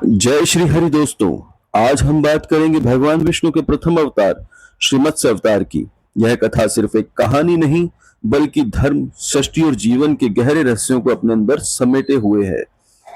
जय श्री हरि दोस्तों। आज हम बात करेंगे भगवान विष्णु के प्रथम अवतार श्री मत्स्य अवतार की। यह कथा सिर्फ एक कहानी नहीं बल्कि धर्म, सृष्टि और जीवन के गहरे रहस्यों को अपने अंदर समेटे हुए है।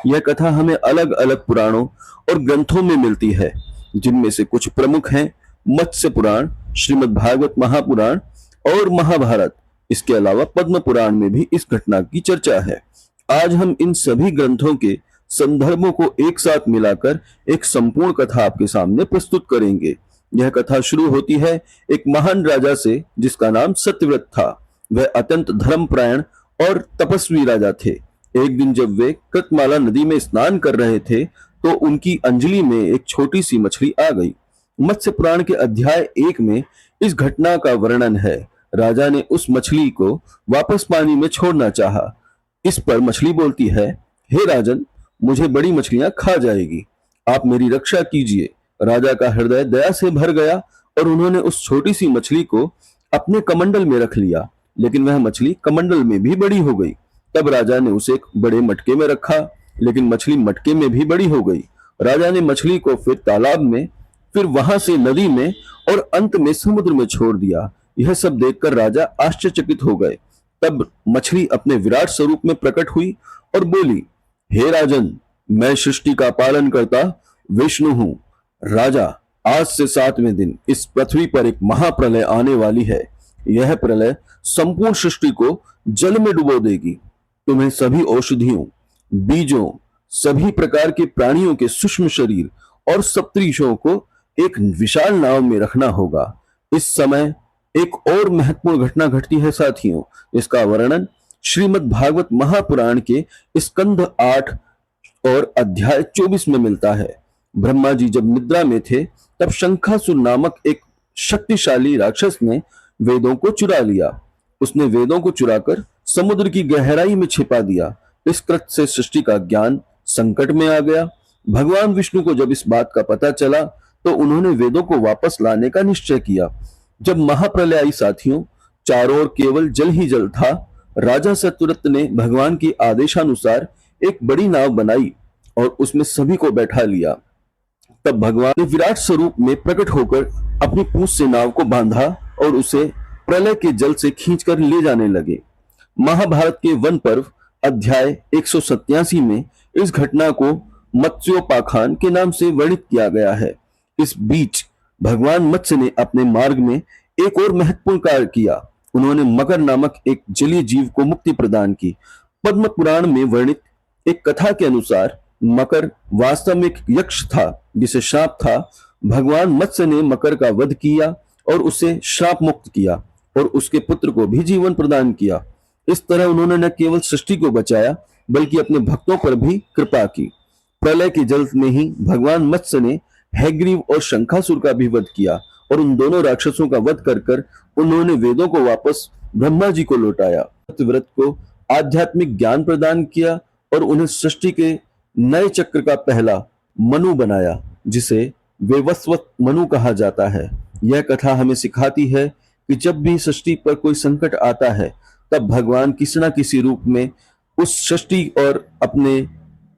यह कथा हमें अलग अलग पुराणों और ग्रंथों में मिलती है, जिनमें से कुछ प्रमुख हैं मत्स्य पुराण, श्रीमद् भागवत महापुराण और महाभारत। इसके अलावा पद्म पुराण में भी इस घटना की चर्चा है। आज हम इन सभी ग्रंथों के संदर्भों को एक साथ मिलाकर एक संपूर्ण कथा आपके सामने प्रस्तुत करेंगे। यह कथा शुरू होती है एक महान राजा से जिसका नाम सत्यव्रत था। वह अत्यंत धर्मपरायण और तपस्वी राजा थे। एक दिन जब वे कृतमाला नदी में स्नान कर रहे थे तो उनकी अंजलि में एक छोटी सी मछली आ गई। मत्स्य पुराण के अध्याय 1 में इस घटना का वर्णन है। राजा ने उस मछली को वापस पानी में छोड़ना चाहा। इस पर मछली बोलती है, हे राजन, मुझे बड़ी मछलियां खा जाएगी, आप मेरी रक्षा कीजिए। राजा का हृदय दया से भर गया और उन्होंने उस छोटी सी मछली को अपने कमंडल में रख लिया, लेकिन वह मछली कमंडल में भी बड़ी हो गई। तब राजा ने उसे एक बड़े मटके में रखा, लेकिन मछली मटके में भी बड़ी हो गई। राजा ने मछली को फिर तालाब में, फिर वहां से नदी में और अंत में समुद्र में छोड़ दिया। यह सब देखकर राजा आश्चर्यचकित हो गए। तब मछली अपने विराट स्वरूप में प्रकट हुई और बोली, हे राजन, मैं सृष्टि का पालन करता विष्णु हूं। राजा, आज से 7वें दिन इस पृथ्वी पर एक महाप्रलय आने वाली है। यह प्रलय संपूर्ण सृष्टि को जल में डुबो देगी। तुम्हें सभी औषधियों, बीजों, सभी प्रकार के प्राणियों के सूक्ष्म शरीर और सप्तऋषियों को एक विशाल नाव में रखना होगा। इस समय एक और महत्वपूर्ण घटना घटती है साथियों। इसका वर्णन श्रीमद् भागवत महापुराण के स्कंध 8 और अध्याय 24 में मिलता है। ब्रह्मा जी जब निद्रा में थे तब शंखासुर नामक एक शक्तिशाली राक्षस ने वेदों को चुरा लिया। उसने वेदों को चुराकर समुद्र की गहराई में छिपा दिया। इस कृत्य से सृष्टि का ज्ञान संकट में आ गया। भगवान विष्णु को जब इस बात का पता चला तो उन्होंने वेदों को वापस लाने का निश्चय किया। जब महाप्रलय आई साथियों, चारों ओर केवल जल ही जल था। राजा सत्यव्रत ने भगवान के आदेशानुसार एक बड़ी नाव बनाई और उसमें सभी को बैठा लिया। तब भगवान ने विराट स्वरूप में प्रकट होकर अपनी पूंछ से नाव को बांधा और उसे प्रलय के जल से खींचकर ले जाने लगे। महाभारत के वन पर्व अध्याय 187 में इस घटना को मत्स्योपाख्यान के नाम से वर्णित किया गया है। इस बीच भगवान मत्स्य ने अपने मार्ग में एक और महत्वपूर्ण कार्य किया। उन्होंने मकर नामक एक जलीय जीव को मुक्ति प्रदान की। पद्म पुराण में वर्णित एक कथा के अनुसार मकर वास्तव में एक यक्ष था जिसे श्राप था। भगवान मत्स्य ने मकर का वध किया और उसे श्राप मुक्त किया और उसके पुत्र को भी जीवन प्रदान किया। इस तरह उन्होंने न केवल सृष्टि को बचाया बल्कि अपने भक्तों पर भी कृपा की। प्रलय के जल में ही भगवान मत्स्य ने हैग्रीव और शंखासुर का भी वध किया और उन दोनों राक्षसों का वध कर कर उन्होंने वेदों को वापस ब्रह्मा जी को लौटाया। सत्यव्रत को आध्यात्मिक ज्ञान प्रदान किया और उन्हें सृष्टि के नए चक्र का पहला मनु बनाया, जिसे वैवस्वत मनु कहा जाता है। यह कथा हमें सिखाती है कि जब भी सृष्टि पर कोई संकट आता है तब भगवान किसी न किसी रूप में उस सृष्टि और अपने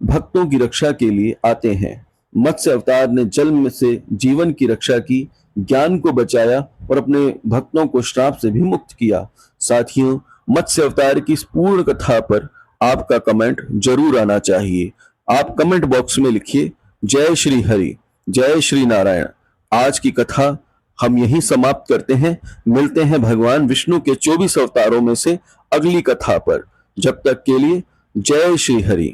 भक्तों की रक्षा के लिए आते हैं। मत्स्य अवतार ने जल में से जीवन की रक्षा की, ज्ञान को बचाया और अपने भक्तों को श्राप से भी मुक्त किया। साथियों, मत्स्य अवतार की इस पूर्ण कथा पर आपका कमेंट जरूर आना चाहिए। आप कमेंट बॉक्स में लिखिए, जय श्री हरि, जय श्री नारायण। आज की कथा हम यहीं समाप्त करते हैं। मिलते हैं भगवान विष्णु के 24 अवतारों में से अगली कथा पर। जब तक के लिए जय श्री हरि।